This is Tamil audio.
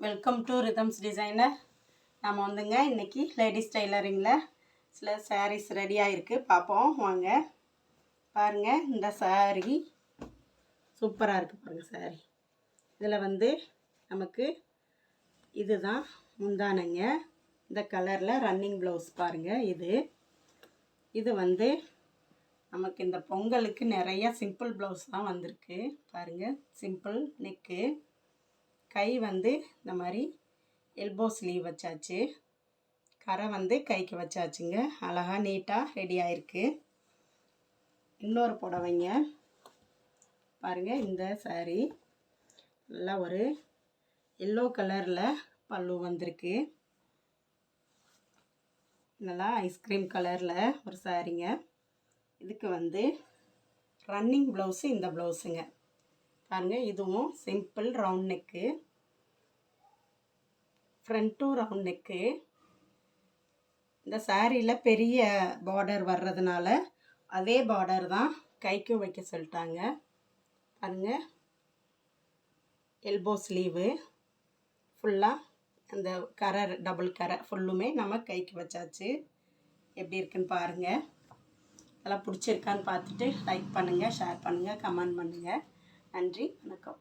Welcome to rhythms designer. நம்ம வந்துங்க இன்றைக்கி லேடிஸ் டெய்லரிங்கில் சில சாரீஸ் ரெடியாக இருக்குது, பார்ப்போம் வாங்க. பாருங்கள், இந்த சாரீ சூப்பராக இருக்குது பாருங்கள். சாரீ இதில் வந்து நமக்கு இதுதான் முந்தானைங்க. இந்த கலரில் ரன்னிங் ப்ளவுஸ் பாருங்கள். இது வந்து நமக்கு இந்த பொங்கலுக்கு நிறையா சிம்பிள் ப்ளவுஸ் தான் வந்திருக்கு பாருங்கள். சிம்பிள் நெக்கு, கை வந்து இந்த மாதிரி எல்போ ஸ்லீவ் வச்சாச்சு, கரை வந்து கைக்கு வச்சாச்சுங்க. அழகாக நீட்டாக ரெடி ஆகிருக்கு. இன்னொரு புடவைங்க பாருங்கள். இந்த சாரீ நல்லா ஒரு எல்லோ கலரில் பல்லு வந்திருக்கு. நல்லா ஐஸ்கிரீம் கலரில் ஒரு சாரீங்க. இதுக்கு வந்து ரன்னிங் ப்ளவுஸு இந்த ப்ளவுஸுங்க பாருங்கள். இதுவும் சிம்பிள் ரவுண்ட் நெக்கு, ஃப்ரண்ட்டும் ரவுண்ட் நெக்கு. இந்த சாரியில் பெரிய பார்டர் வர்றதுனால அதே பார்டர் தான் கைக்கும் வைக்க சொல்லிட்டாங்க பாருங்கள். எல்போ ஸ்லீவு ஃபுல்லாக அந்த கரை டபுள் கரை ஃபுல்லுமே நம்ம கைக்கு வச்சாச்சு. எப்படி இருக்குன்னு பாருங்கள். அதெல்லாம் பிடிச்சிருக்கான்னு பார்த்துட்டு லைக் பண்ணுங்கள், ஷேர் பண்ணுங்கள், கமெண்ட் பண்ணுங்கள். நன்றி, வணக்கம்.